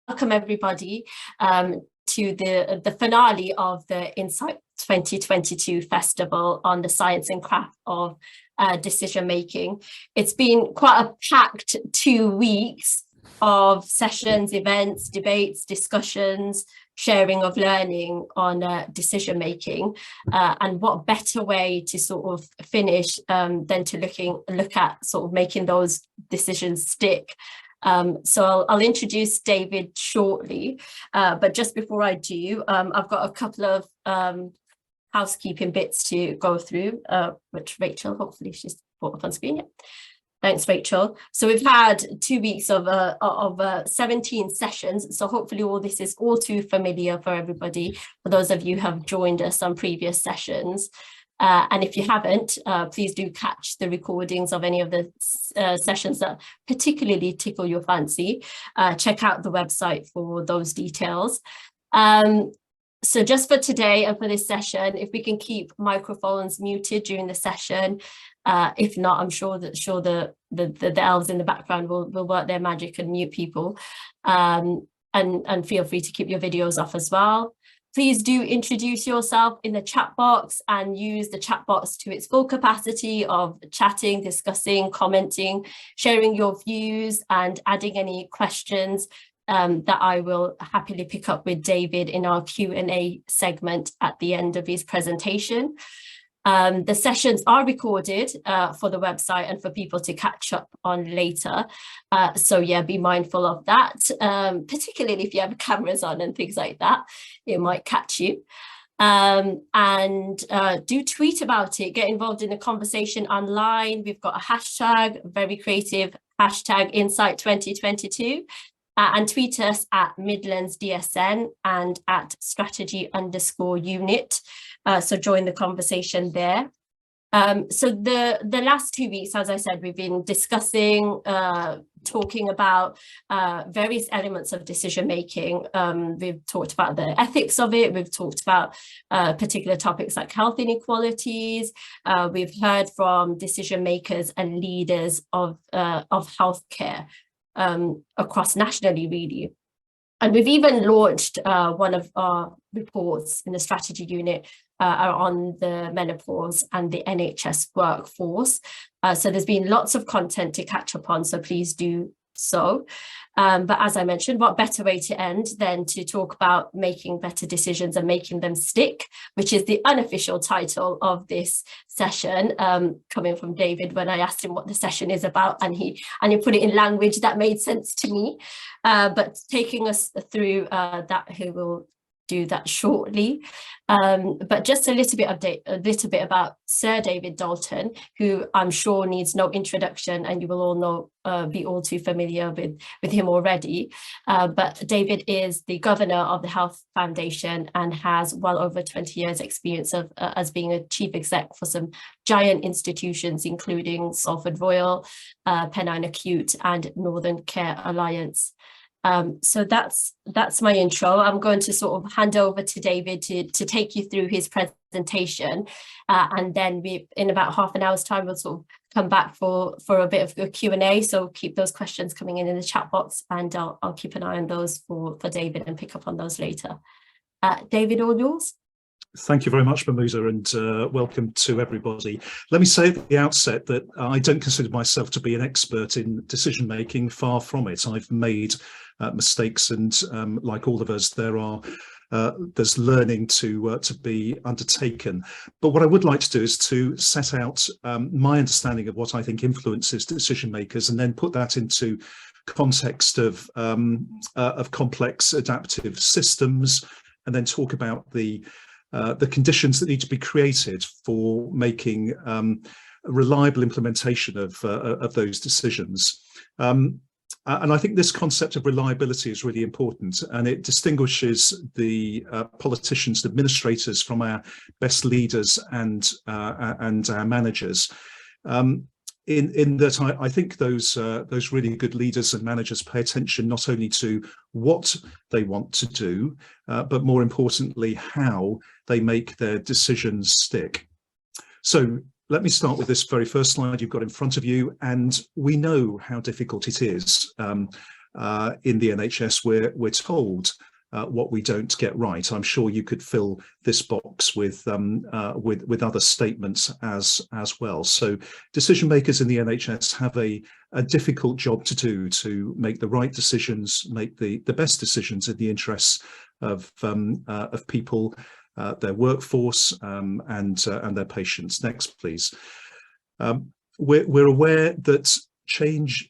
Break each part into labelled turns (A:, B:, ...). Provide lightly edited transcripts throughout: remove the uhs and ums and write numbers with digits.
A: welcome everybody to the finale of the Insight 2022 Festival on the science and craft of decision making. It's been quite a packed 2 weeks of sessions, events, debates, discussions, sharing of learning on decision making, and what better way to sort of finish than to look at sort of making those decisions stick. So I'll introduce David shortly, but just before I do, I've got a couple of housekeeping bits to go through, which Rachel, hopefully she's put up on screen. Yeah. Thanks, Rachel. So we've had 2 weeks of 17 sessions. So hopefully all this is all too familiar for everybody, for those of you who have joined us on previous sessions. And if you haven't, please do catch the recordings of any of the sessions that particularly tickle your fancy. Check out the website for those details. So just for today and for this session, if we can keep microphones muted during the session. If not, I'm sure the elves in the background will work their magic and mute people. And feel free to keep your videos off as well. Please do introduce yourself in the chat box and use the chat box to its full capacity of chatting, discussing, commenting, sharing your views and adding any questions that I will happily pick up with David in our Q&A segment at the end of his presentation. The sessions are recorded for the website and for people to catch up on later. So yeah, be mindful of that, particularly if you have cameras on and things like that, it might catch you. Do tweet about it, get involved in the conversation online. We've got a hashtag, very creative hashtag Insight 2022. And tweet us at Midlands DSN and at strategy_unit. So join the conversation there. So the last 2 weeks, as I said, we've been discussing, talking about various elements of decision making. We've talked about the ethics of it. We've talked about particular topics like health inequalities. We've heard from decision makers and leaders of healthcare across nationally, really. And we've even launched one of our reports in the strategy unit on the menopause and the NHS workforce. So there's been lots of content to catch up on, so please do so. But as I mentioned, what better way to end than to talk about making better decisions and making them stick, which is the unofficial title of this session, coming from David when I asked him what the session is about, and he put it in language that made sense to me. But taking us through that, he will do that shortly. But just a little bit about Sir David Dalton, who I'm sure needs no introduction, and you will all know, be all too familiar with him already. But David is the governor of the Health Foundation and has well over 20 years experience of as being a chief exec for some giant institutions, including Salford Royal, Pennine Acute and Northern Care Alliance. So that's my intro. I'm going to sort of hand over to David to take you through his presentation, and then in about half an hour's time we'll sort of come back for a bit of a Q&A. So keep those questions coming in the chat box, and I'll keep an eye on those for David and pick up on those later. David, all yours.
B: Thank you very much, Mahmouda, and welcome to everybody. Let me say at the outset that I don't consider myself to be an expert in decision making, far from it. I've made mistakes, and like all of us, there's learning to be undertaken. But what I would like to do is to set out my understanding of what I think influences decision makers, and then put that into context of complex adaptive systems, and then talk about the conditions that need to be created for making a reliable implementation of those decisions. And I think this concept of reliability is really important, and it distinguishes the politicians and administrators from our best leaders and our managers. In that I think those really good leaders and managers pay attention not only to what they want to do, but more importantly, how they make their decisions stick. So let me start with this very first slide you've got in front of you, and we know how difficult it is. in the NHS, we're told what we don't get right. I'm sure you could fill this box with other statements as well. So decision makers in the NHS have a difficult job to do, to make the right decisions, make the best decisions in the interests of people, their workforce, and their patients. Next, please. We're aware that change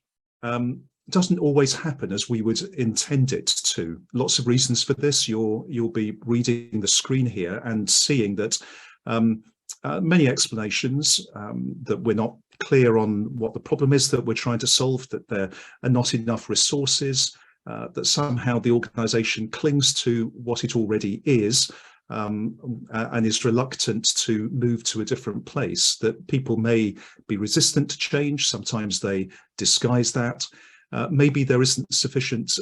B: doesn't always happen as we would intend it to. Lots of reasons for this. You'll be reading the screen here and seeing that many explanations, that we're not clear on what the problem is that we're trying to solve, that there are not enough resources, that somehow the organisation clings to what it already is, and is reluctant to move to a different place, that people may be resistant to change. Sometimes they disguise that. Maybe there isn't sufficient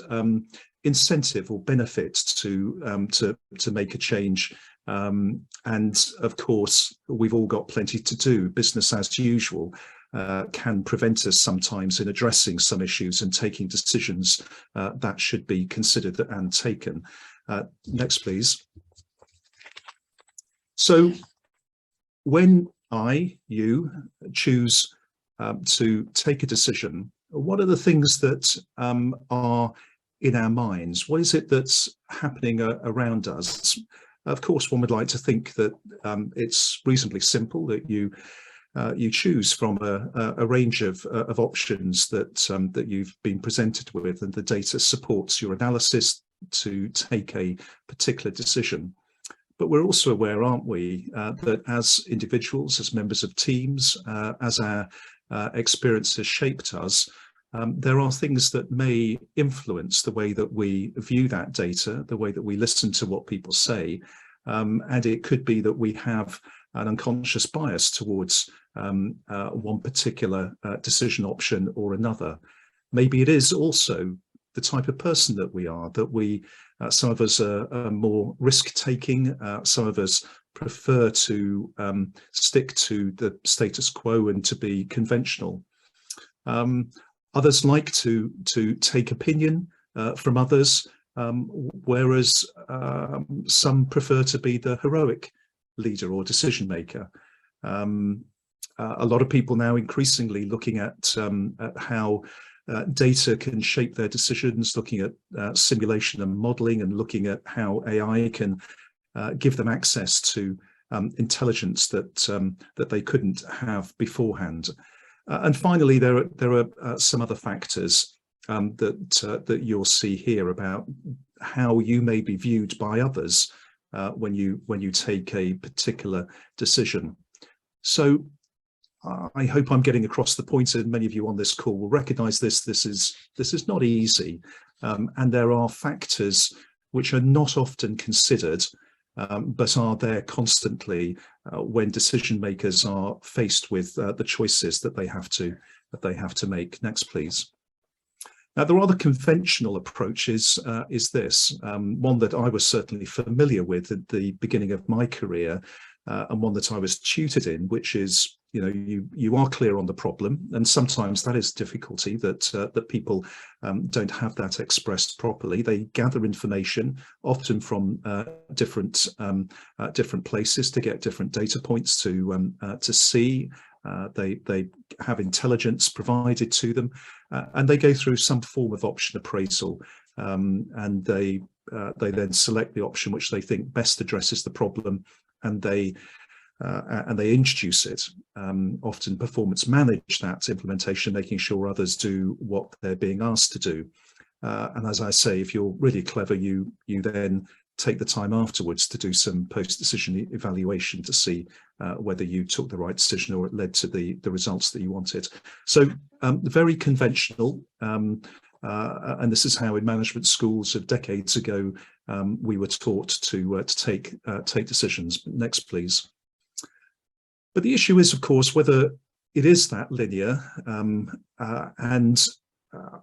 B: incentive or benefit to make a change. And of course, we've all got plenty to do. Business as usual can prevent us sometimes in addressing some issues and taking decisions that should be considered and taken. Next, please. So when you choose to take a decision, what are the things that are in our minds? What is it that's happening around us? Of course, one would like to think that it's reasonably simple, that you choose from a range of options that you've been presented with, and the data supports your analysis to take a particular decision. But we're also aware, aren't we, that as individuals, as members of teams, as our experience has shaped us, there are things that may influence the way that we view that data, the way that we listen to what people say, and it could be that we have an unconscious bias towards one particular decision option or another. Maybe it is also the type of person that we are, that we, some of us are more risk-taking, some of us prefer to stick to the status quo and to be conventional. Others like to take opinion from others, whereas some prefer to be the heroic leader or decision maker. A lot of people now increasingly looking at how data can shape their decisions, looking at simulation and modeling, and looking at how AI can give them access to intelligence that they couldn't have beforehand. And finally, there are some other factors that you'll see here about how you may be viewed by others when you take a particular decision. So I hope I'm getting across the point, and many of you on this call will recognise this. This is not easy, and there are factors which are not often considered, but are there constantly when decision makers are faced with the choices that they have to make. Next, please. Now, the rather conventional approach is this, one that I was certainly familiar with at the beginning of my career, and one that I was tutored in, which is, you are clear on the problem, and sometimes that is difficulty, that people don't have that expressed properly. They gather information, often from different places, to get different data points to see. They have intelligence provided to them, and they go through some form of option appraisal, and they then select the option which they think best addresses the problem, and they introduce it, often performance manage that implementation, making sure others do what they're being asked to do. And as I say, if you're really clever, you then take the time afterwards to do some post-decision evaluation to see whether you took the right decision or it led to the results that you wanted. So very conventional, and this is how in management schools of decades ago we were taught to take decisions. Next, please. But the issue is, of course, whether it is that linear, and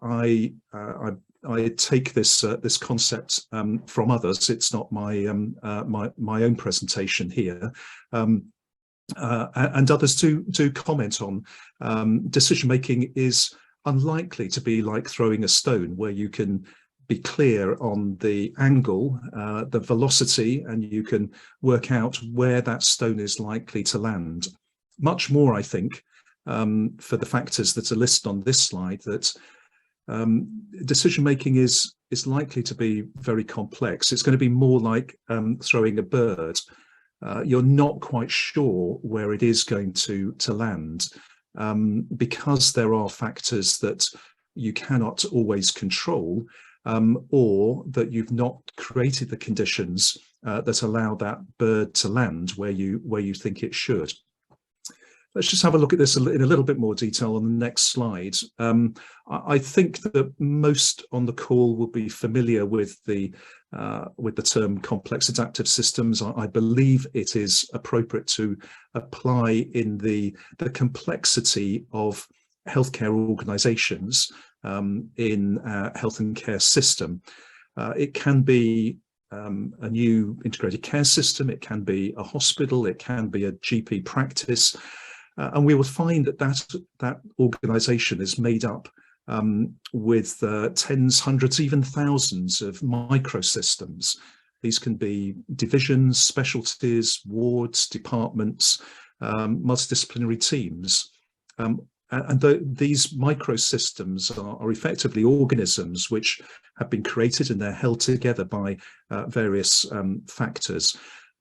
B: I take this concept from others. It's not my own presentation here, and others do comment on decision making is unlikely to be like throwing a stone, where you can be clear on the angle, the velocity, and you can work out where that stone is likely to land. Much more, I think, for the factors that are listed on this slide, that decision making is likely to be very complex. It's going to be more like throwing a bird. You're not quite sure where it is going to land, because there are factors that you cannot always control, or that you've not created the conditions that allow that bird to land where you think it should. Let's just have a look at this in a little bit more detail on the next slide. I think that most on the call will be familiar with the term complex adaptive systems. I believe it is appropriate to apply in the complexity of healthcare organisations in our health and care system. It can be a new integrated care system, it can be a hospital, it can be a GP practice. And we will find that organisation is made up with tens, hundreds, even thousands of microsystems. These can be divisions, specialties, wards, departments, multidisciplinary teams. These microsystems are effectively organisms which have been created, and they're held together by various factors.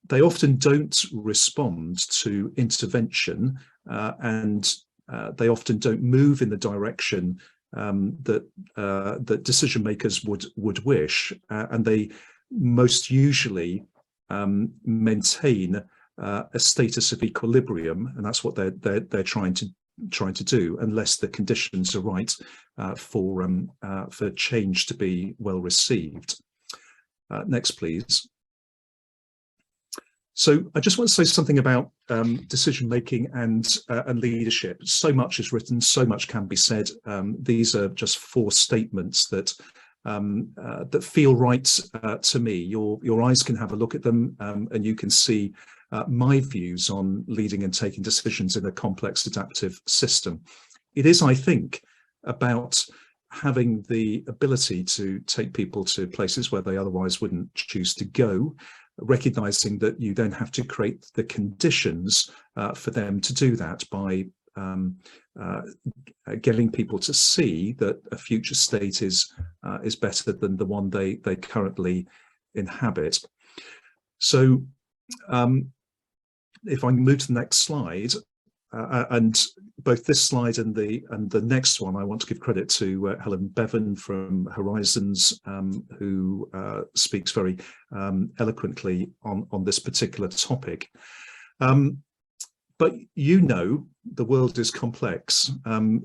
B: They often don't respond to intervention, and they often don't move in the direction that decision makers would wish, and they most usually maintain a status of equilibrium, and that's what they're trying to do, unless the conditions are right for change to be well received. Next, please. So I just want to say something about decision making and leadership. So much is written, so much can be said. These are just 4 statements that feel right to me. Your eyes can have a look at them, and you can see my views on leading and taking decisions in a complex adaptive system. It is, I think, about having the ability to take people to places where they otherwise wouldn't choose to go, recognizing that you then have to create the conditions for them to do that by getting people to see that a future state is better than the one they currently inhabit. So if I can move to the next slide, and both this slide and the next one, I want to give credit to Helen Bevan from Horizons, who speaks very eloquently on this particular topic. But the world is complex.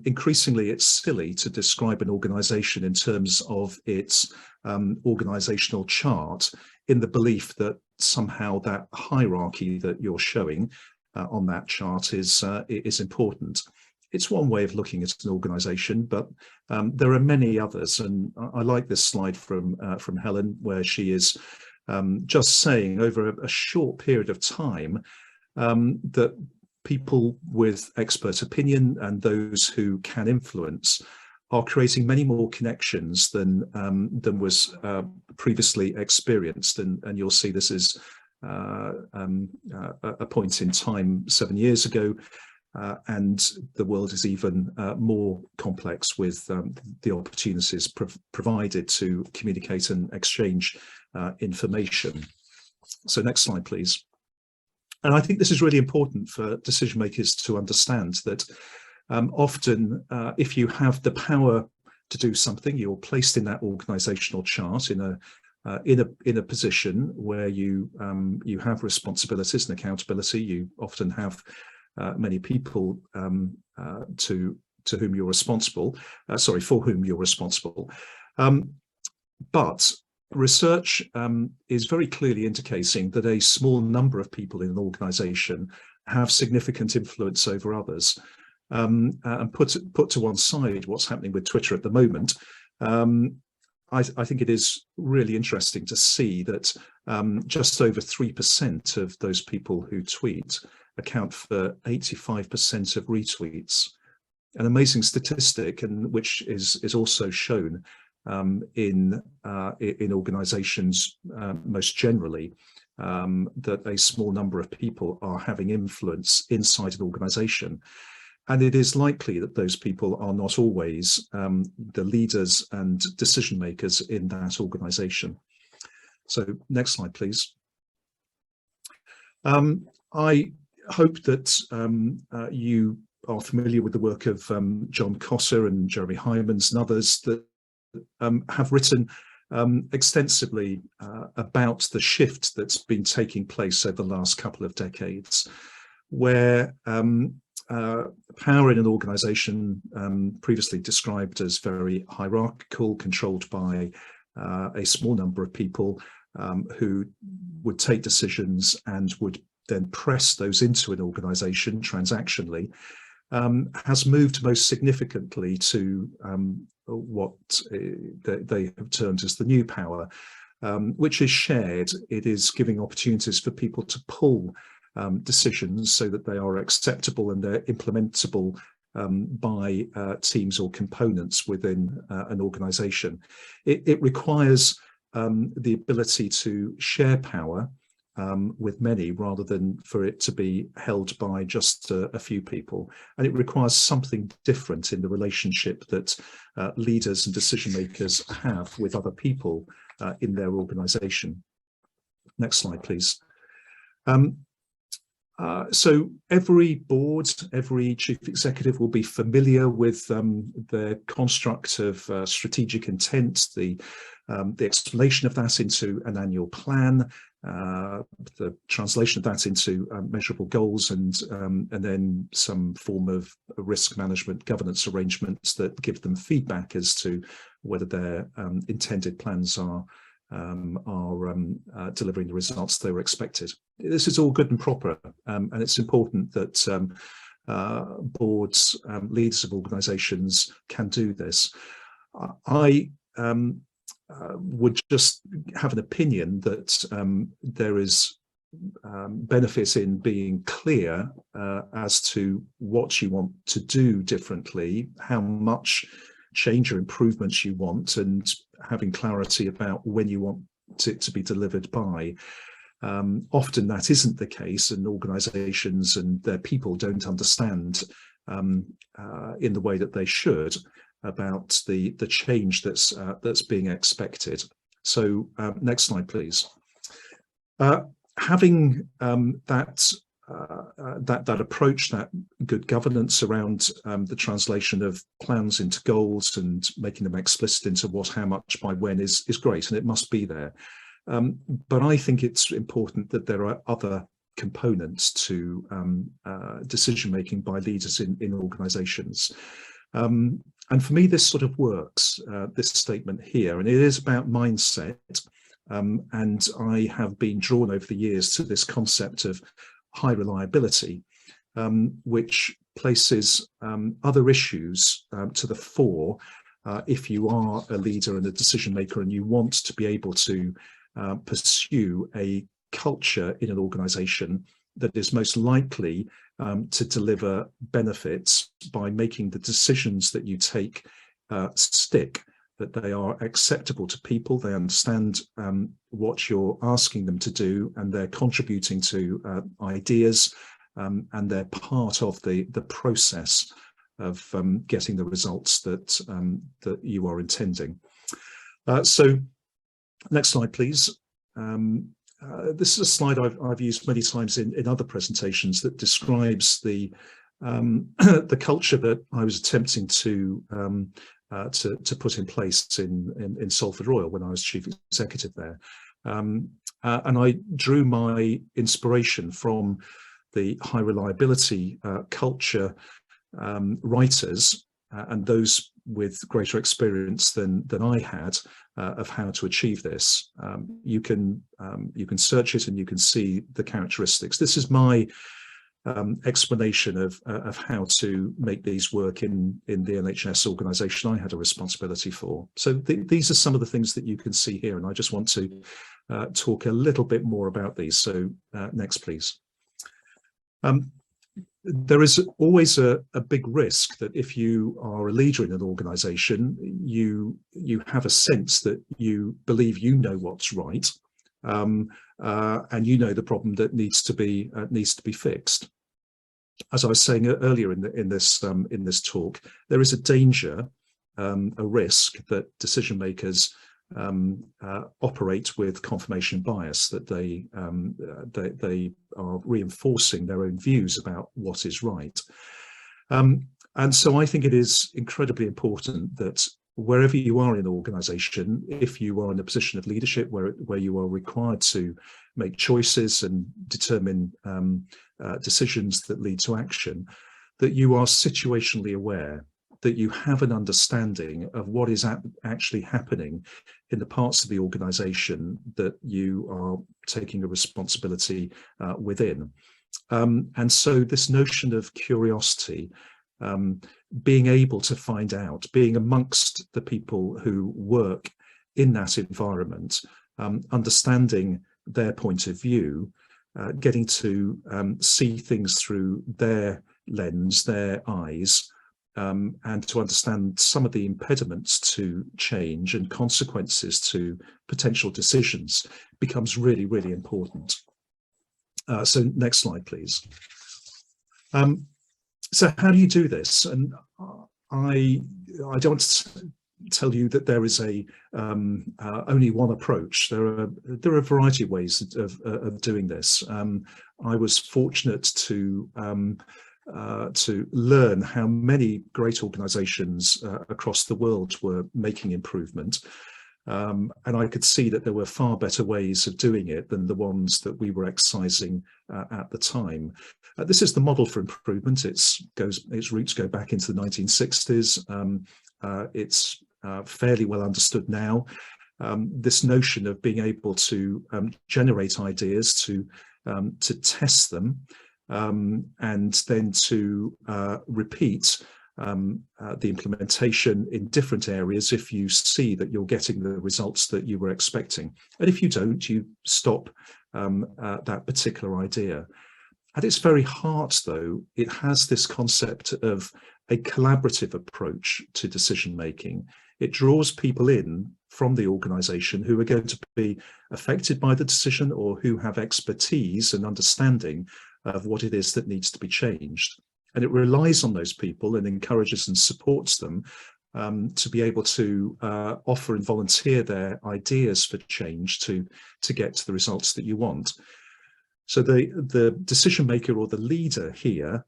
B: Increasingly, it's silly to describe an organisation in terms of its organisational chart, in the belief that somehow that hierarchy that you're showing on that chart is important. It's one way of looking at an organisation, but there are many others. And I like this slide from Helen, where she is just saying over a short period of time that people with expert opinion and those who can influence are creating many more connections than was previously experienced. And you'll see this is a point in time 7 years ago, and the world is even more complex with the opportunities provided to communicate and exchange information. So next slide, please. And I think this is really important for decision makers to understand, that often if you have the power to do something, you're placed in that organizational chart in a position where you have responsibilities and accountability. You often have many people to whom you're responsible, for whom you're responsible. But research is very clearly indicating that a small number of people in an organization have significant influence over others. And put to one side what's happening with Twitter at the moment, I think it is really interesting to see that just over 3% of those people who tweet account for 85% of retweets. an amazing statistic, and which is also shown in organisations most generally, that a small number of people are having influence inside an organisation. And it is likely that those people are not always the leaders and decision makers in that organisation. So next slide, please. I hope that you are familiar with the work of John Cotter and Jeremy Hyman's and others that have written extensively about the shift that's been taking place over the last couple of decades, where power in an organisation, previously described as very hierarchical, controlled by a small number of people who would take decisions and would then press those into an organisation transactionally, has moved most significantly to what they have termed as the new power, which is shared. It is giving opportunities for people to pull decisions so that they are acceptable and they're implementable by teams or components within an organisation. It requires the ability to share power with many rather than for it to be held by just a few people. And it requires something different in the relationship that leaders and decision makers have with other people in their organisation. Next slide, please. So every board, every chief executive will be familiar with the construct of strategic intent, the explanation of that into an annual plan, the translation of that into measurable goals, and then some form of risk management governance arrangements that give them feedback as to whether their intended plans are delivering the results they were expected. This is all good and proper, and it's important that boards, leaders of organisations can do this. I would just have an opinion that there is benefit in being clear as to what you want to do differently, how much change or improvements you want, and having clarity about when you want it to be delivered by. Often that isn't the case, and organisations and their people don't understand in the way that they should about the change that's being expected. So next slide, please. Having that approach, that good governance around the translation of plans into goals and making them explicit into what, how much, by when is great, and it must be there. But I think it's important that there are other components to decision making by leaders in organisations. And for me, this sort of works, this statement here, and it is about mindset. And I have been drawn over the years to this concept of high reliability, which places other issues to the fore if you are a leader and a decision maker and you want to be able to pursue a culture in an organisation that is most likely to deliver benefits by making the decisions that you take stick, that they are acceptable to people, they understand what you're asking them to do, and they're contributing to ideas, and they're part of the process of getting the results that that you are intending. So next slide, please. This is a slide I've used many times in other presentations that describes the culture that I was attempting to put in place in Salford Royal when I was chief executive there, and I drew my inspiration from the high reliability culture writers and those with greater experience than I had of how to achieve this. You can search it and you can see the characteristics. This is my explanation of how to make these work in the NHS organisation I had a responsibility for. So these are some of the things that you can see here, and I just want to talk a little bit more about these. So next, please. there is always a big risk that if you are a leader in an organization, you have a sense that you believe you know what's right, and you know the problem that needs to be fixed. As I was saying earlier in this talk, there is a danger, a risk that decision makers operate with confirmation bias, that they are reinforcing their own views about what is right. And so I think it is incredibly important that wherever you are in an organization, if you are in a position of leadership where you are required to make choices and determine decisions that lead to action, that you are situationally aware, that you have an understanding of what is actually happening in the parts of the organization that you are taking a responsibility within. And so this notion of curiosity, being able to find out, being amongst the people who work in that environment, understanding their point of view, getting to see things through their lens, their eyes, and to understand some of the impediments to change and consequences to potential decisions becomes really, really important. So next slide, please. So how do you do this? And I don't want to tell you that there is only one approach. There are a variety of ways of doing this. I was fortunate to learn how many great organizations across the world were making improvement. And I could see that there were far better ways of doing it than the ones that we were exercising at the time. This is the model for improvement. Its roots go back into the 1960s. It's fairly well understood now. This notion of being able to generate ideas, to test them, and then to repeat the implementation in different areas if you see that you're getting the results that you were expecting. And if you don't, you stop that particular idea. At its very heart, though, it has this concept of a collaborative approach to decision making. It draws people in from the organization who are going to be affected by the decision or who have expertise and understanding of what it is that needs to be changed. And it relies on those people and encourages and supports them to be able to offer and volunteer their ideas for change to get to the results that you want. So the decision maker or the leader here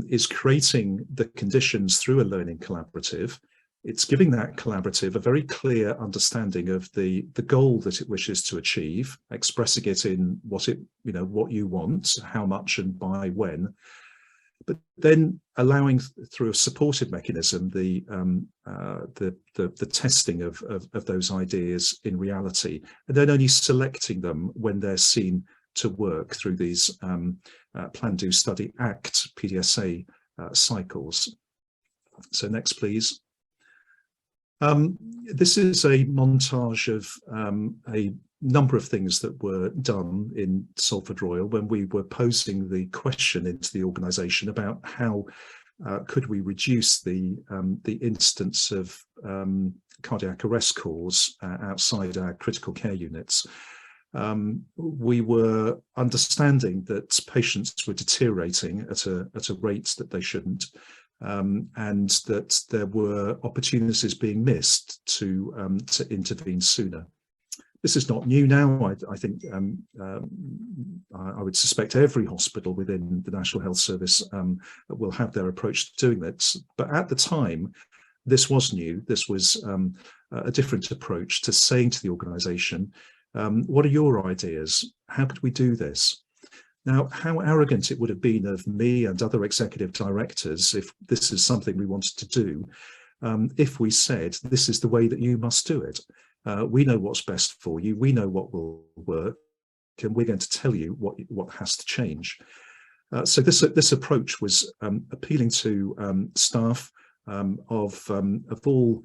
B: is creating the conditions through a learning collaborative. It's giving that collaborative a very clear understanding of the goal that it wishes to achieve, expressing it in what you want, how much and by when, but then allowing through a supportive mechanism the testing of those ideas in reality, and then only selecting them when they're seen to work through these plan, do, study, act PDSA cycles. So next, please. This is a montage of a number of things that were done in Salford Royal when we were posing the question into the organisation about how could we reduce the instance of cardiac arrest calls outside our critical care units. We were understanding that patients were deteriorating at a rate that they shouldn't, and that there were opportunities being missed to intervene sooner. This is not new now. I think I would suspect every hospital within the National Health Service will have their approach to doing this. But at the time, this was new. This was a different approach to saying to the organisation, what are your ideas? How could we do this? Now, how arrogant it would have been of me and other executive directors if this is something we wanted to do, if we said, this is the way that you must do it. We know what's best for you. We know what will work, and we're going to tell you what has to change. So this approach was appealing to staff of all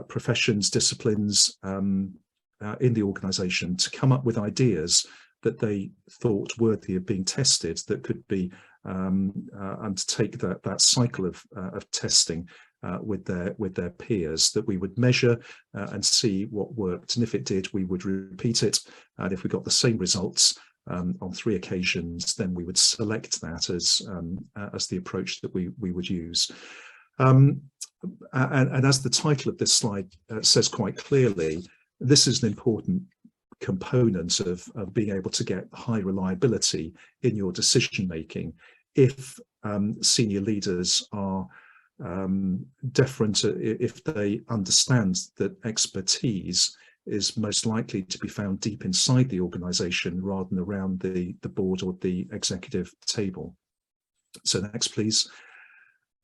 B: professions, disciplines in the organisation to come up with ideas that they thought worthy of being tested, that could be undertake that cycle of testing with their peers, that we would measure and see what worked, and if it did, we would repeat it, and if we got the same results on 3 occasions, then we would select that as the approach that we would use. And as the title of this slide says quite clearly, this is an important component of being able to get high reliability in your decision making. If senior leaders are deferent, if they understand that expertise is most likely to be found deep inside the organisation rather than around the board or the executive table. So next, please.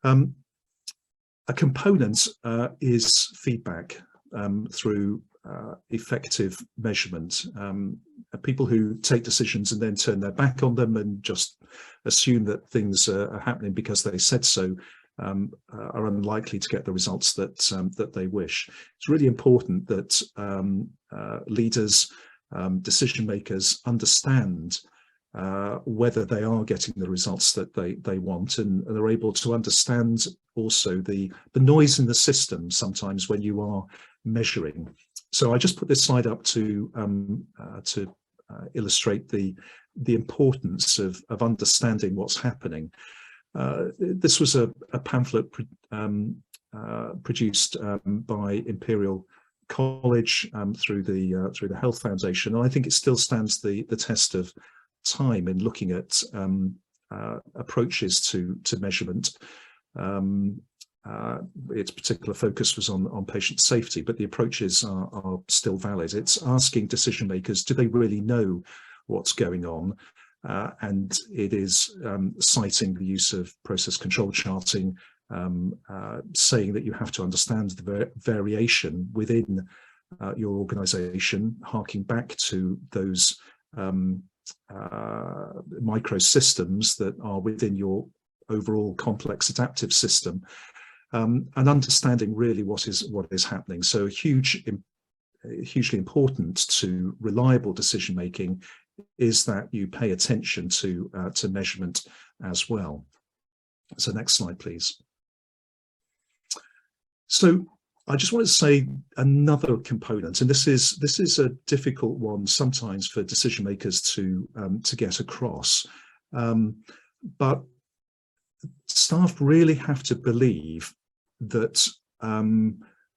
B: A component is feedback through effective measurement. People who take decisions and then turn their back on them and just assume that things are happening because they said so are unlikely to get the results that they wish. It's really important that leaders, decision makers understand whether they are getting the results that they want, and are able to understand also the noise in the system sometimes when you are measuring. So I just put this slide up to illustrate the importance of understanding what's happening. This was a pamphlet produced by Imperial College through the Health Foundation, and I think it still stands the test of time in looking at approaches to measurement. Its particular focus was on patient safety, but the approaches are still valid. It's asking decision makers, do they really know what's going on? And it is citing the use of process control charting, saying that you have to understand the variation within your organisation, harking back to those microsystems that are within your overall complex adaptive system, and understanding really what is happening. So hugely important to reliable decision making is that you pay attention to measurement as well. So next slide, please. So I just want to say another component, and this is a difficult one sometimes for decision makers to get across, but staff really have to believe that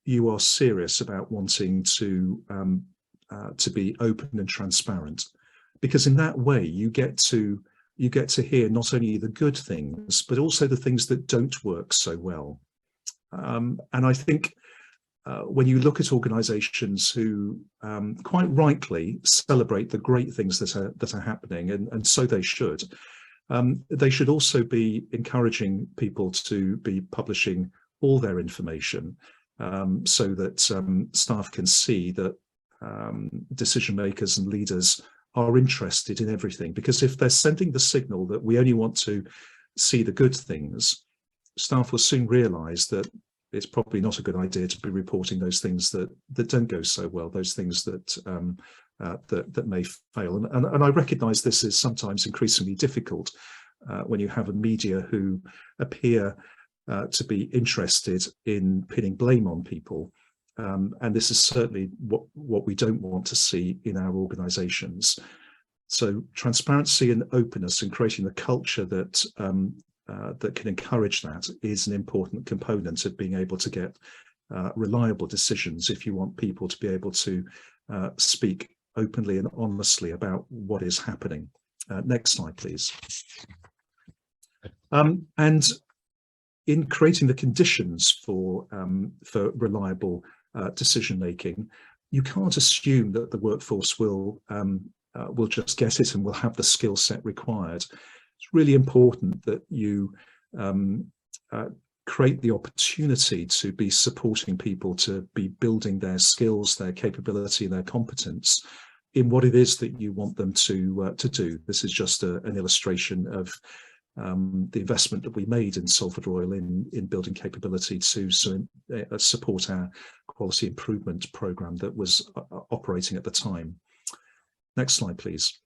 B: you are serious about wanting to be open and transparent, because in that way you get to hear not only the good things but also the things that don't work so well. And I think when you look at organisations who quite rightly celebrate the great things that are happening, and so they should also be encouraging people to be publishing all their information, so that staff can see that decision makers and leaders are interested in everything. Because if they're sending the signal that we only want to see the good things, staff will soon realise that it's probably not a good idea to be reporting those things that don't go so well, those things that may fail. And I recognise this is sometimes increasingly difficult when you have a media who appear to be interested in pinning blame on people. And this is certainly what we don't want to see in our organisations. So transparency and openness and creating the culture that that can encourage that is an important component of being able to get reliable decisions if you want people to be able to speak openly and honestly about what is happening. Next slide, please. And in creating the conditions for reliable decision making, you can't assume that the workforce will just get it and will have the skill set required. It's really important that you create the opportunity to be supporting people to be building their skills, their capability, and their competence in what it is that you want them to do. This is just an illustration of the investment that we made in Salford Royal in building capability to support our quality improvement programme that was operating at the time. Next slide, please.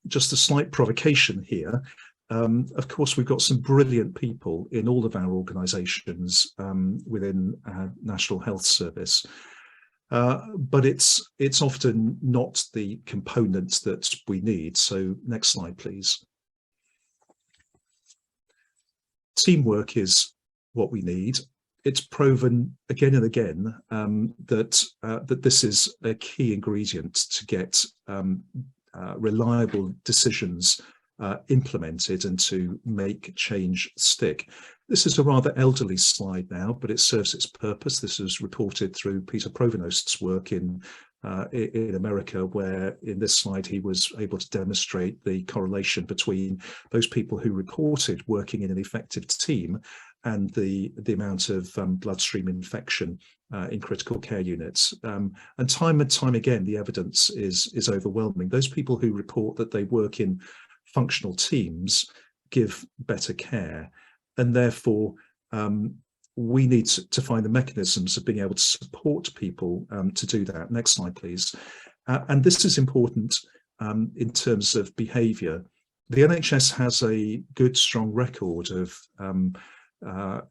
B: Just a slight provocation here. Of course, we've got some brilliant people in all of our organisations within our National Health Service, but it's often not the components that we need. So next slide, please. Teamwork is what we need. It's proven again and again that this is a key ingredient to get reliable decisions implemented and to make change stick. This is a rather elderly slide now, but it serves its purpose. This is reported through Peter Provenost's work in America, where in this slide he was able to demonstrate the correlation between those people who reported working in an effective team and the amount of bloodstream infection in critical care units. And time again, the evidence is overwhelming. Those people who report that they work in functional teams give better care, and therefore we need to find the mechanisms of being able to support people to do that. Next slide, please. And this is important in terms of behaviour. The NHS has a good, strong record of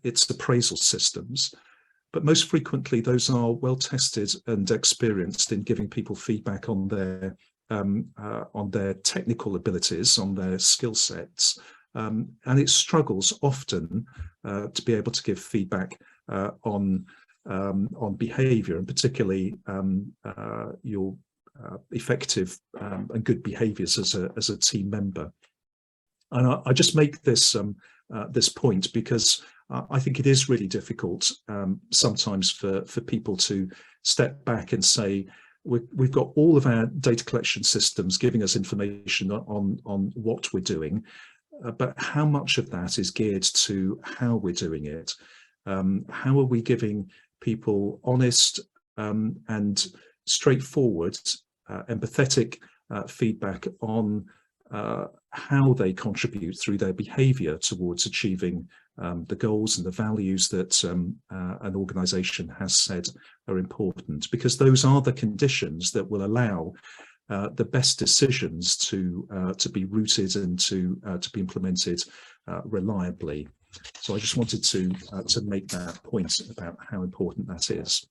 B: its appraisal systems, but most frequently those are well tested and experienced in giving people feedback on their technical abilities, on their skill sets, and it struggles often to be able to give feedback on behaviour, and particularly your effective and good behaviours as a team member. And I just make this this point because I think it is really difficult sometimes for people to step back and say, we've got all of our data collection systems giving us information on what we're doing, but how much of that is geared to how we're doing it? How are we giving people honest and straightforward, empathetic feedback on how they contribute through their behaviour towards achieving the goals and the values that an organisation has said are important, because those are the conditions that will allow the best decisions to be rooted and to be implemented reliably. So I just wanted to make that point about how important that is.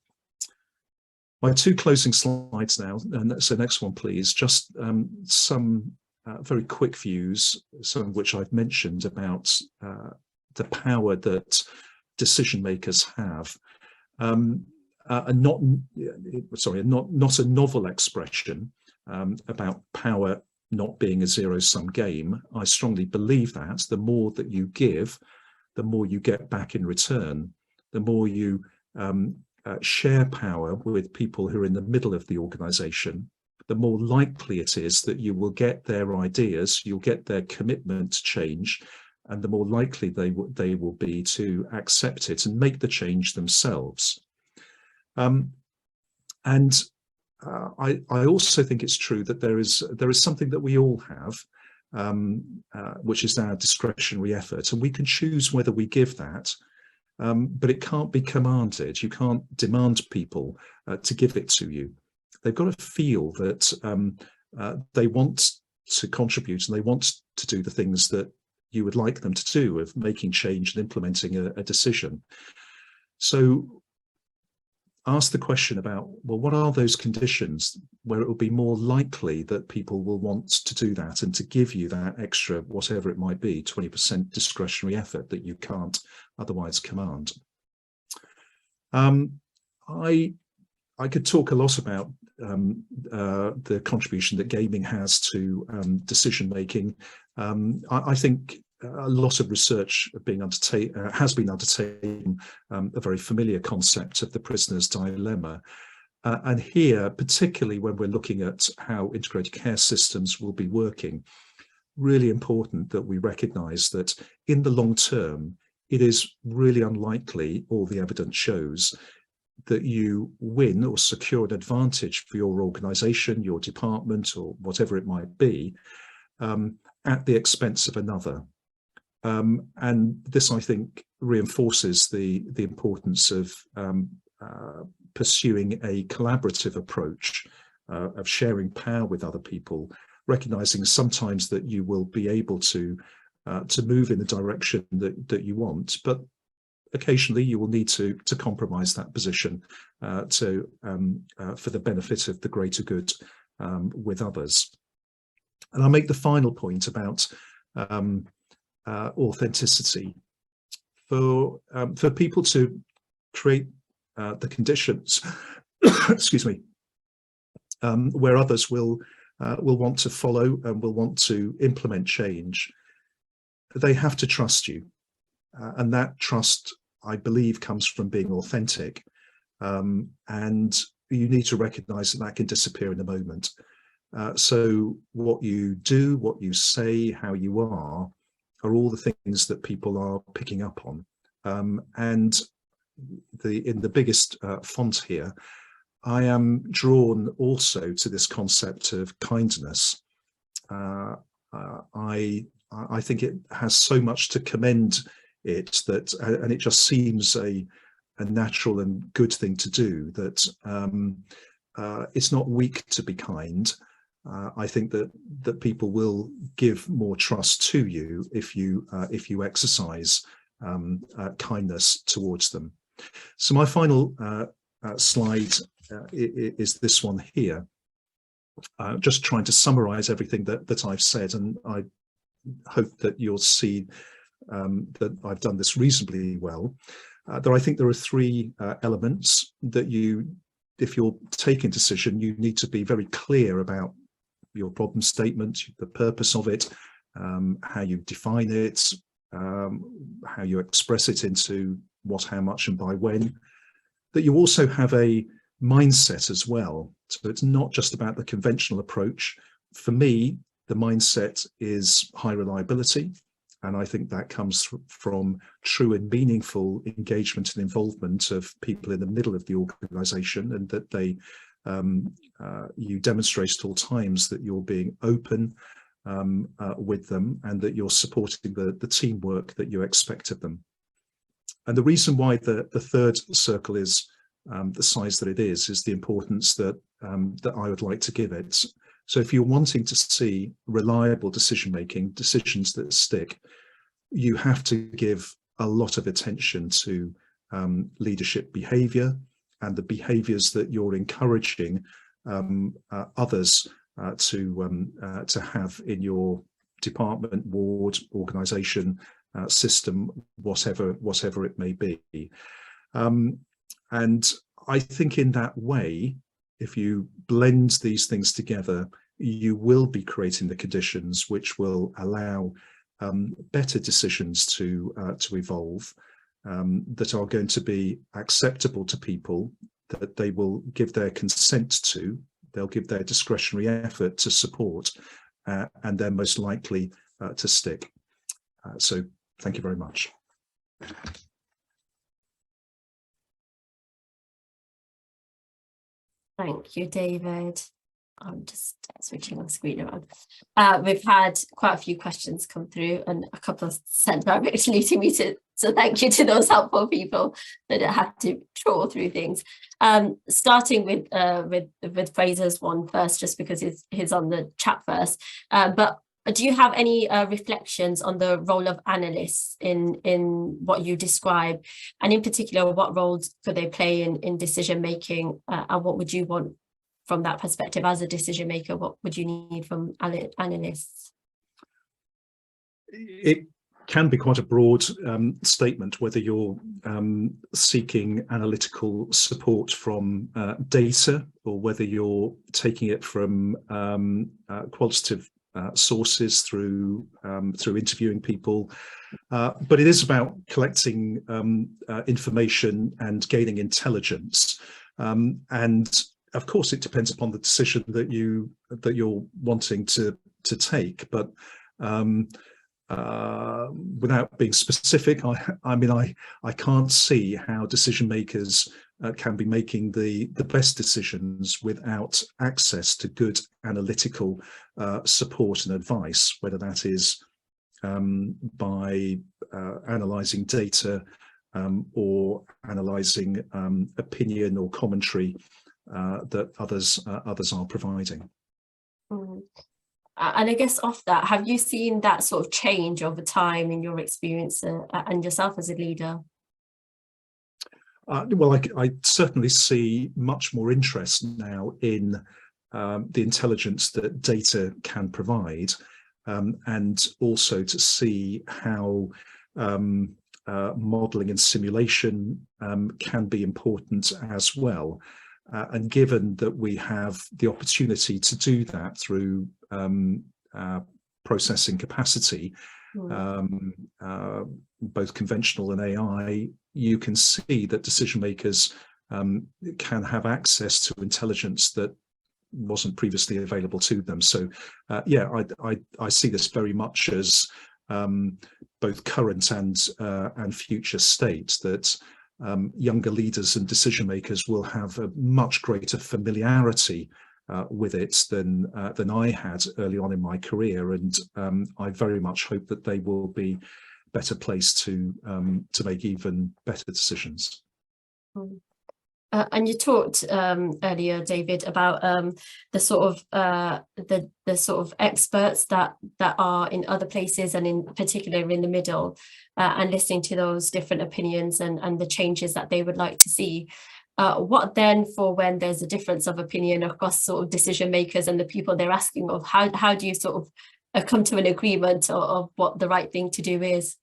B: My two closing slides now, and so next one please, just some very quick views, some of which I've mentioned about the power that decision makers have, and not a novel expression about power not being a zero-sum game. I strongly believe that the more that you give, the more you get back in return. The more you share power with people who are in the middle of the organisation, the more likely it is that you will get their ideas, you'll get their commitment to change, and the more likely they will be to accept it and make the change themselves. I also think it's true that there is something that we all have, which is our discretionary effort, and we can choose whether we give that, but it can't be commanded. You can't demand people to give it to you. They've got to feel that they want to contribute and they want to do the things that you would like them to do, of making change and implementing a decision. So ask the question about, well, what are those conditions where it will be more likely that people will want to do that and to give you that extra, whatever it might be, 20% discretionary effort that you can't otherwise command. I could talk a lot about the contribution that gaming has to decision making. I think a lot of research has been undertaken, a very familiar concept of the prisoner's dilemma. And here, particularly when we're looking at how integrated care systems will be working, really important that we recognise that in the long term, it is really unlikely, all the evidence shows, that you win or secure an advantage for your organisation, your department, or whatever it might be, at the expense of another. And this, I think, reinforces the importance of pursuing a collaborative approach, of sharing power with other people, recognising sometimes that you will be able to to move in the direction that you want. But occasionally you will need to compromise that position for the benefit of the greater good with others. And I'll make the final point about authenticity. For people to create the conditions, excuse me, where others will want to follow and will want to implement change, they have to trust you, and that trust, I believe, comes from being authentic, and you need to recognize that can disappear in a moment. So what you do, what you say, how you are all the things that people are picking up on, and in the biggest font here, I am drawn also to this concept of kindness. I think it has so much to commend it, that and it just seems a natural and good thing to do, that it's not weak to be kind. I think that people will give more trust to you if you exercise kindness towards them. So my final slide is this one here, just trying to summarize everything that I've said, and I hope that you'll see that I've done this reasonably well. I think there are three elements that if you're taking a decision, you need to be very clear about your problem statement, the purpose of it, how you define it, how you express it into what, how much, and by when. That you also have a mindset as well. So it's not just about the conventional approach. For me, the mindset is high reliability, and I think that comes from true and meaningful engagement and involvement of people in the middle of the organisation, and that you demonstrate at all times that you're being open with them, and that you're supporting the teamwork that you expect of them. And the reason why the third circle is the size that it is the importance that I would like to give it. So if you're wanting to see reliable decision-making, decisions that stick, you have to give a lot of attention to leadership behaviour and the behaviours that you're encouraging others to have in your department, ward, organisation, system, whatever it may be. And I think in that way, if you blend these things together, you will be creating the conditions which will allow better decisions to evolve, that are going to be acceptable to people, that they will give their consent to, they'll give their discretionary effort to support, and they're most likely to stick. So thank you very much.
A: Thank you, David. I'm just switching the screen around. We've had quite a few questions come through, and a couple sent directly to me, so thank you to those helpful people that had to trawl through things. Starting with Fraser's one first, just because he's on the chat first. But do you have any reflections on the role of analysts in what you describe, and in particular, what roles could they play in decision making, and what would you want from that perspective as a decision maker? What would you need from analysts?
B: It can be quite a broad statement, whether you're seeking analytical support from data, or whether you're taking it from qualitative sources through interviewing people, but it is about collecting information and gaining intelligence, and of course it depends upon the decision that you're wanting to take. But without being specific, I mean I can't see how decision makers can be making the best decisions without access to good analytical support and advice, whether that is by analysing data or analysing opinion or commentary that others are providing.
A: And I guess off that, have you seen that sort of change over time in your experience and yourself as a leader?
B: Well, I certainly see much more interest now in the intelligence that data can provide, and also to see how modelling and simulation can be important as well. And given that we have the opportunity to do that through processing capacity, both conventional and AI, you can see that decision makers can have access to intelligence that wasn't previously available to them. So yeah, I see this very much as both current and future state, that younger leaders and decision makers will have a much greater familiarity with it than I had early on in my career, and I very much hope that they will be better placed to make even better decisions.
A: And you talked earlier, David, about the sort of the sort of experts that are in other places, and in particular in the middle, and listening to those different opinions and the changes that they would like to see. What then for when there's a difference of opinion across sort of decision makers and the people they're asking of? How do you sort of come to an agreement of what the right thing to do is?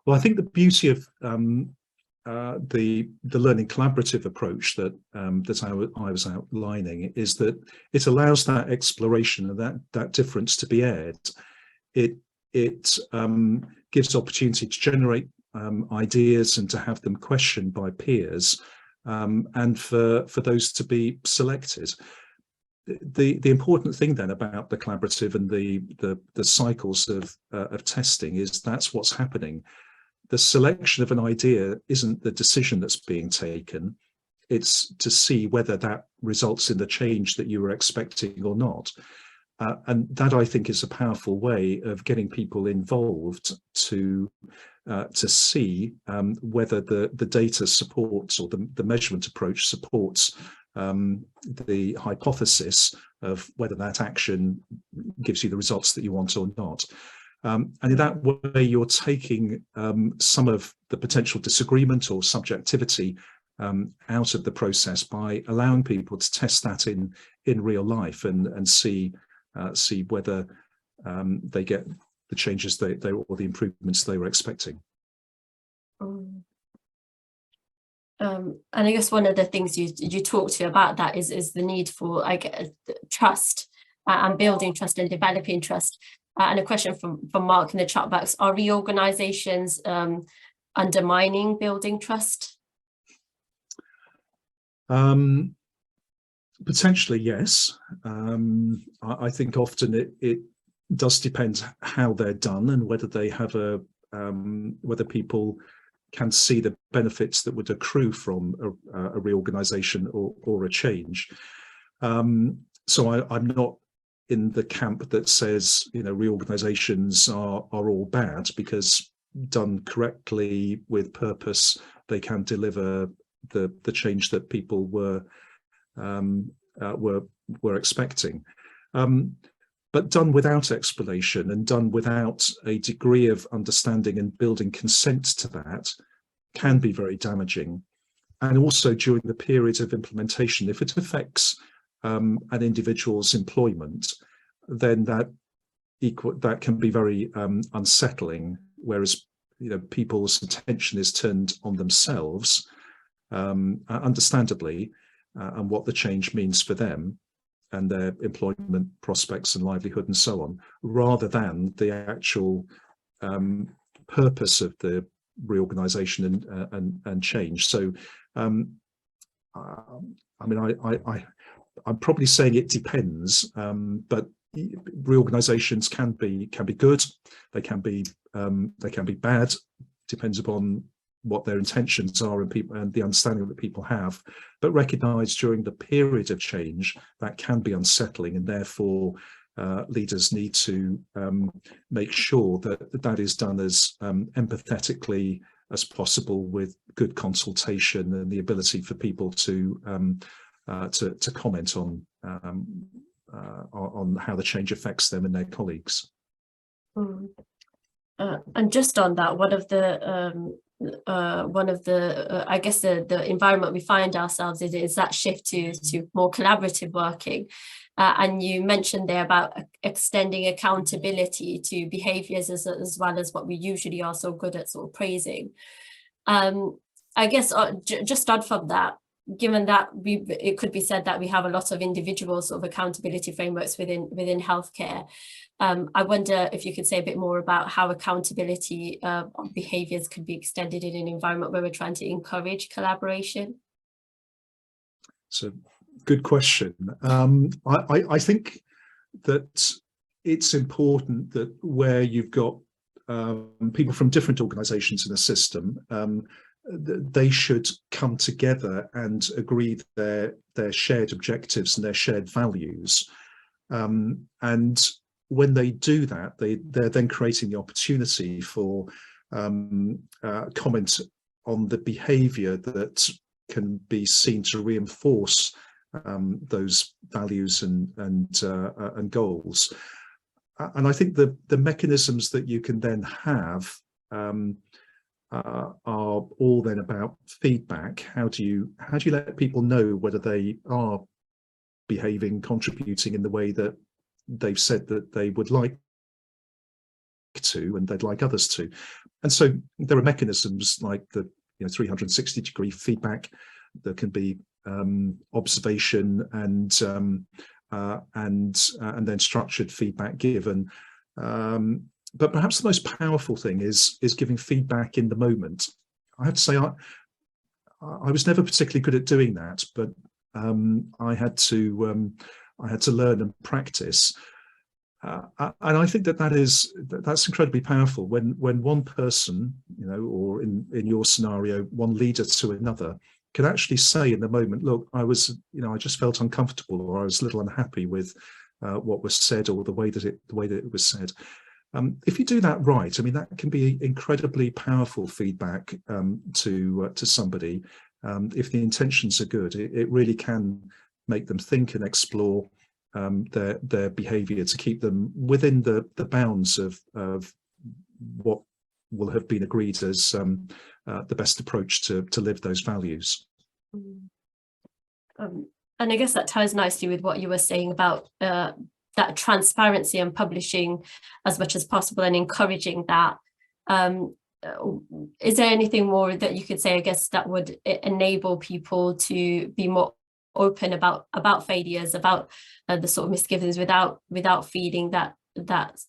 B: Well, I think the beauty of the learning collaborative approach that I was outlining is that it allows that exploration and that difference to be aired. It gives opportunity to generate ideas and to have them questioned by peers, and for those to be selected. The important thing then about the collaborative and the cycles of testing is that's what's happening. The selection of an idea isn't the decision that's being taken. It's to see whether that results in the change that you were expecting or not. And that, I think, is a powerful way of getting people involved to see whether the data supports, or the measurement approach supports the hypothesis of whether that action gives you the results that you want or not. And in that way, you're taking some of the potential disagreement or subjectivity out of the process by allowing people to test that in real life and see whether they get the changes they or the improvements they were expecting.
A: And I guess one of the things you talked to about that is the need for trust and building trust and developing trust. And a question from Mark in the chat box: are reorganizations undermining building trust?
B: Potentially, yes. I think often it does depend how they're done and whether they have whether people can see the benefits that would accrue from a reorganization or a change. So I'm not in the camp that says, reorganizations are all bad, because done correctly with purpose, they can deliver the change that people were expecting. But done without explanation and done without a degree of understanding and building consent to that can be very damaging. And also during the period of implementation, if it affects an individual's employment, then that can be very unsettling. Whereas people's attention is turned on themselves, understandably, and what the change means for them and their employment prospects and livelihood and so on, rather than the actual purpose of the reorganization and change. So I mean, I'm probably saying it depends, but reorganizations can be good, they can be bad, depends upon what their intentions are and the understanding that people have, but recognize during the period of change that can be unsettling, and therefore leaders need to make sure that is done as empathetically as possible, with good consultation and the ability for people to comment on on how the change affects them and their colleagues.
A: And just on that, one of the I guess the environment we find ourselves in is that shift to more collaborative working. And you mentioned there about extending accountability to behaviours as well as what we usually are so good at sort of praising. I guess just on from that, given that it could be said that we have a lot of individual sort of accountability frameworks within healthcare. I wonder if you could say a bit more about how accountability behaviours could be extended in an environment where we're trying to encourage collaboration.
B: So, good question. I think that it's important that where you've got people from different organisations in a system, they should come together and agree their shared objectives and their shared values. And when they do that, they're then creating the opportunity for comment on the behaviour that can be seen to reinforce those values and goals. And I think the mechanisms that you can then have are all then about feedback. How do you let people know whether they are behaving, contributing in the way that they've said that they would like to, and they'd like others to? And so there are mechanisms like the 360-degree feedback. There can be observation and then structured feedback given. But perhaps the most powerful thing is giving feedback in the moment. I have to say I was never particularly good at doing that, but I had to learn and practice. And I think that's incredibly powerful when one person, or in your scenario, one leader to another, can actually say in the moment, look, I just felt uncomfortable, or I was a little unhappy with what was said, or the way that it was said. If you do that right, I mean, that can be incredibly powerful feedback to somebody. If the intentions are good, it really can make them think and explore their behaviour to keep them within the bounds of what will have been agreed as the best approach to live those values.
A: And I guess that ties nicely with what you were saying about that transparency and publishing as much as possible and encouraging that. Is there anything more that you could say, I guess, that would enable people to be more open about failures, about the sort of misgivings, without feeling that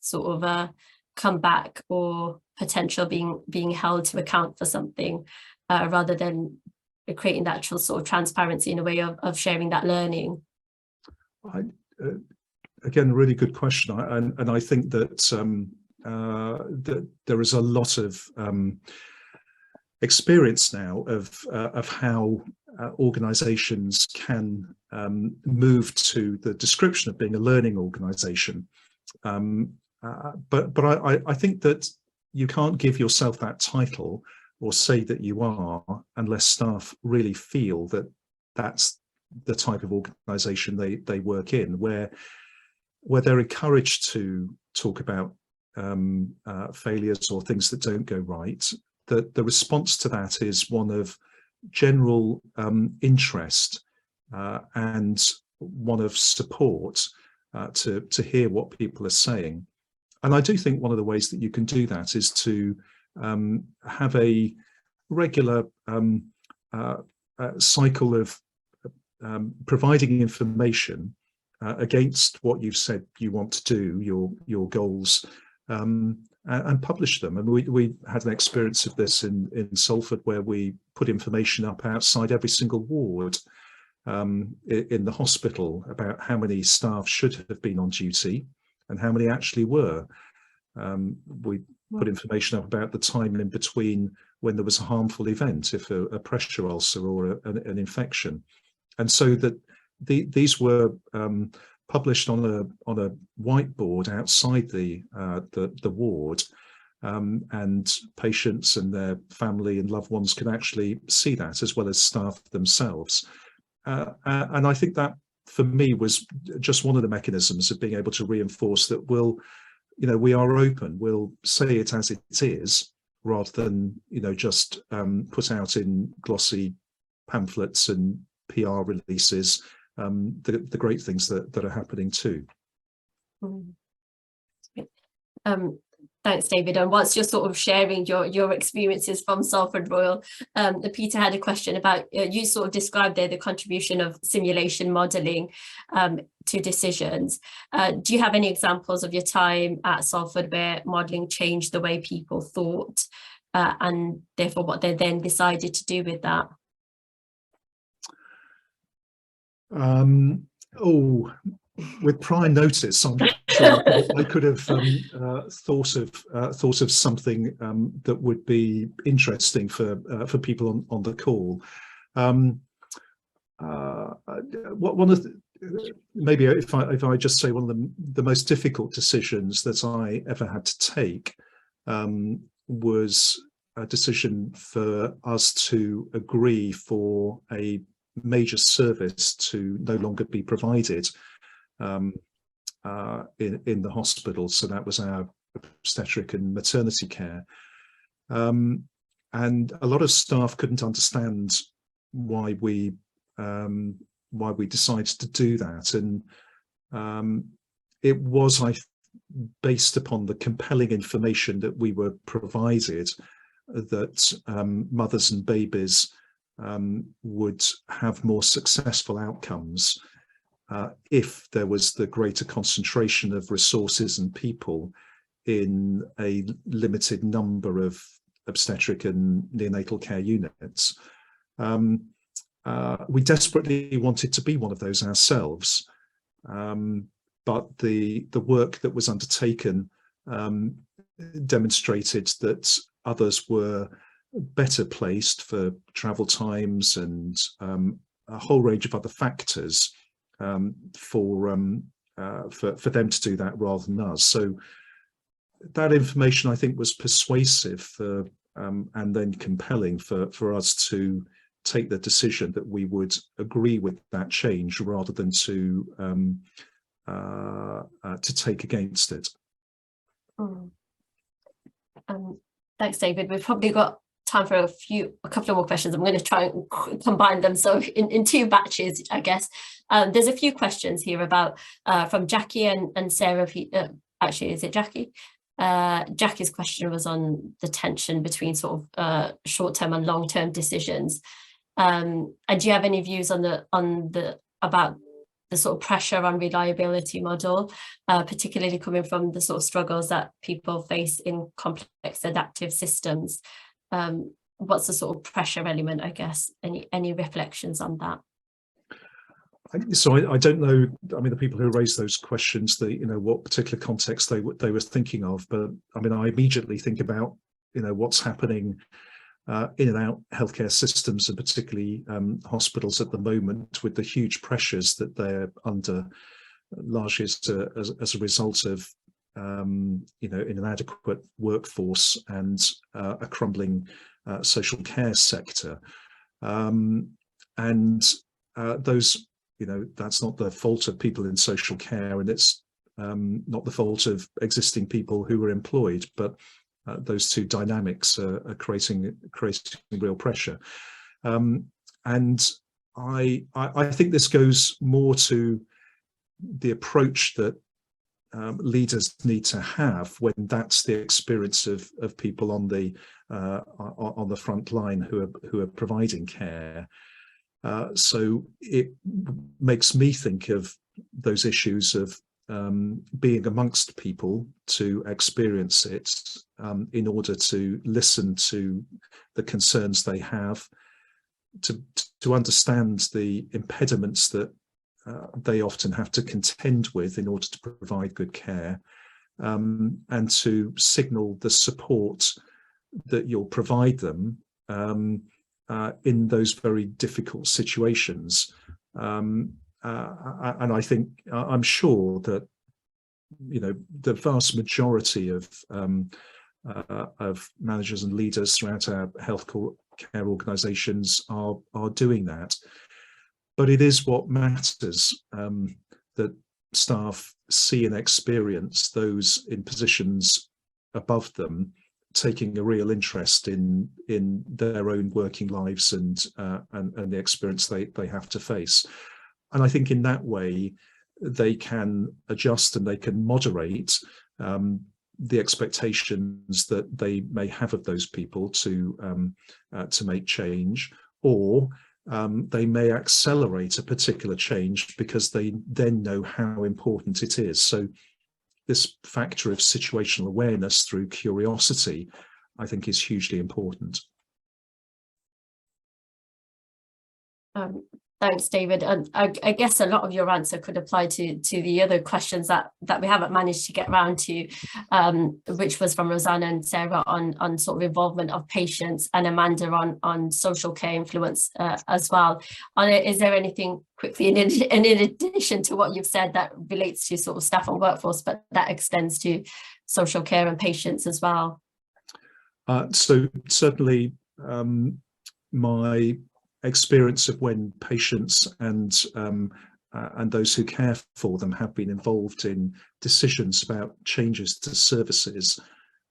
A: sort of comeback or potential being held to account for something, rather than creating that actual sort of transparency in a way of sharing that learning?
B: Again, a really good question, and I think that that there is a lot of experience now of how organisations can move to the description of being a learning organisation. But I think that you can't give yourself that title or say that you are unless staff really feel that that's the type of organisation they work in, where they're encouraged to talk about failures or things that don't go right. That the response to that is one of general interest and one of support to hear what people are saying. And I do think one of the ways that you can do that is to have a regular cycle of providing information against what you've said you want to do, your goals, and publish them. And we had an experience of this in Salford, where we put information up outside every single ward in the hospital about how many staff should have been on duty and how many actually were. We put information up about the time in between when there was a harmful event, if a pressure ulcer or an infection. And so that these were published on a whiteboard outside the ward, and patients and their family and loved ones can actually see that, as well as staff themselves. And I think that for me was just one of the mechanisms of being able to reinforce that we are open, we'll say it as it is, rather than, just put out in glossy pamphlets and PR releases the great things that are happening too.
A: Thanks, David. And whilst you're sort of sharing your experiences from Salford Royal, Peter had a question about, you sort of described there the contribution of simulation modelling to decisions. Do you have any examples of your time at Salford where modelling changed the way people thought and therefore what they then decided to do with that?
B: With prior notice, I'm sure I could have thought of something that would be interesting for people on the call. One of maybe if I just say one of the most difficult decisions that I ever had to take was a decision for us to agree for a major service to no longer be provided in the hospital. So that was our obstetric and maternity care, and a lot of staff couldn't understand why we decided to do that, and it was based upon the compelling information that we were provided that mothers and babies would have more successful outcomes if there was the greater concentration of resources and people in a limited number of obstetric and neonatal care units. We desperately wanted to be one of those ourselves, but the work that was undertaken demonstrated that others were better placed for travel times and a whole range of other factors for them to do that rather than us. So that information, I think, was persuasive and then compelling for us to take the decision that we would agree with that change rather than to take against it.
A: Thanks, David. We've probably got time for a couple of more questions. I'm going to try and combine them so in two batches, I guess. There's a few questions here about from Jackie and Sarah. Actually, is it Jackie? Jackie's question was on the tension between sort of short-term and long-term decisions. And do you have any views about the sort of pressure on reliability model, particularly coming from the sort of struggles that people face in complex adaptive systems? What's the sort of pressure element, I guess? Any reflections on that?
B: So I don't know. I mean, the people who raised those questions, what particular context they were thinking of. But I mean, I immediately think about what's happening in and out healthcare systems, and particularly hospitals at the moment, with the huge pressures that they're under, largely as a result of an inadequate workforce and a crumbling social care sector, and those. That's not the fault of people in social care, and it's not the fault of existing people who were employed, but those two dynamics are creating real pressure. And I think this goes more to the approach that leaders need to have when that's the experience of people on the front line who are providing care. So it makes me think of those issues of being amongst people to experience it, in order to listen to the concerns they have, to understand the impediments that they often have to contend with in order to provide good care, and to signal the support that you'll provide them in those very difficult situations. And I think, I'm sure that the vast majority of managers and leaders throughout our health care organisations are doing that. but it is what matters, that staff see and experience those in positions above them taking a real interest in their own working lives and the experience they have to face. And I think in that way they can adjust and they can moderate the expectations that they may have of those people to make change, or they may accelerate a particular change because they then know how important it is. So this factor of situational awareness through curiosity, I think, is hugely important.
A: Thanks, David. And I guess a lot of your answer could apply to the other questions that we haven't managed to get around to, which was from Rosanna and Sarah on sort of involvement of patients, and Amanda on social care influence as well. Is there anything quickly in addition to what you've said that relates to sort of staff and workforce, but that extends to social care and patients as well?
B: So certainly my experience of when patients and those who care for them have been involved in decisions about changes to services,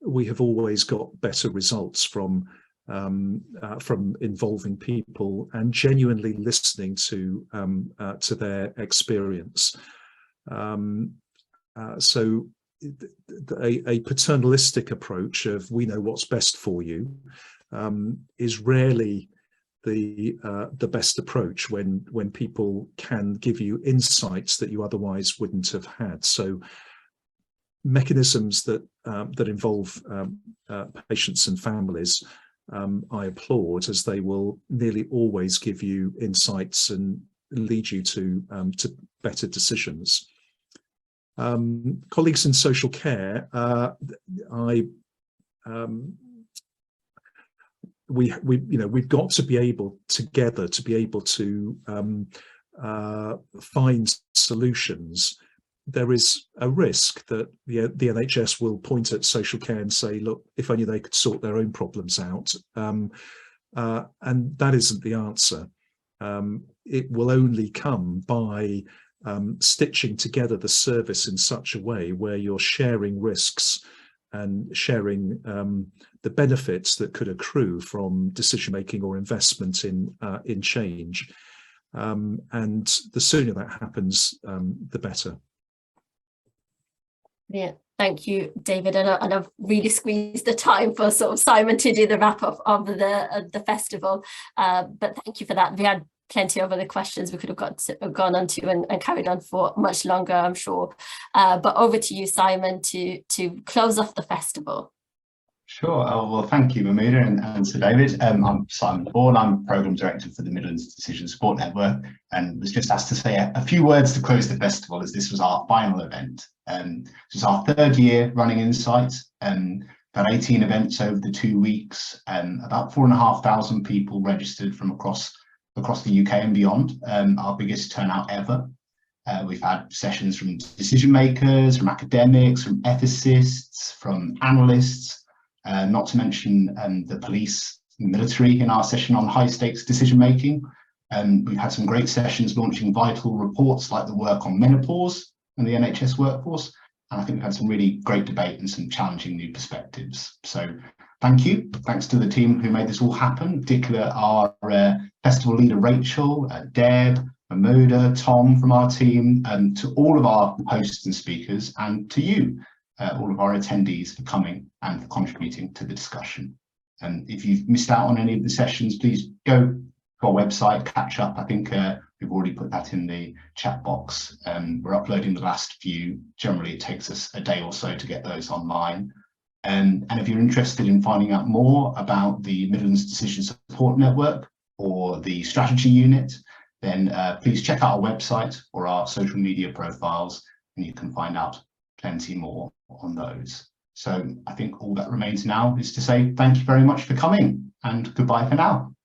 B: we have always got better results from involving people and genuinely listening to their experience. So a paternalistic approach of "we know what's best for you" is rarely the best approach when people can give you insights that you otherwise wouldn't have had. So mechanisms that involve patients and families, I applaud, as they will nearly always give you insights and lead you to better decisions. Colleagues in social care, we've got to be able together to be able to find solutions. There is a risk that the NHS will point at social care and say, look, if only they could sort their own problems out. And that isn't the answer. It will only come by stitching together the service in such a way where you're sharing risks and sharing the benefits that could accrue from decision making or investment in change, and the sooner that happens, the better.
A: Yeah, thank you, David. And I've really squeezed the time for sort of Simon to do the wrap up of the festival, but thank you for that. We had plenty of other questions we could have gone on to and carried on for much longer, I'm sure. But over to you, Simon, to close off the festival.
C: Sure. Well, thank you, Mahmuda and Sir David. I'm Simon Bourne. I'm Programme Director for the Midlands Decision Support Network, and was just asked to say a few words to close the festival, as this was our final event. This is our third year running Insight. About 18 events over the 2 weeks, about 4,500 people registered from across the UK and beyond, our biggest turnout ever. We've had sessions from decision makers, from academics, from ethicists, from analysts, not to mention the police and military in our session on high stakes decision making. We've had some great sessions launching vital reports like the work on menopause and the NHS workforce. And I think we've had some really great debate and some challenging new perspectives. So thank you. Thanks to the team who made this all happen, in particular our festival leader, Rachel, Deb, Mahmuda, Tom from our team, and to all of our hosts and speakers, and to you, all of our attendees, for coming and for contributing to the discussion. And if you've missed out on any of the sessions, please go to our website, catch up. I think we've already put that in the chat box. We're uploading the last few. Generally, it takes us a day or so to get those online. And if you're interested in finding out more about the Midlands Decision Support Network or the strategy unit, then please check out our website or our social media profiles, and you can find out plenty more on those. So I think all that remains now is to say thank you very much for coming, and goodbye for now.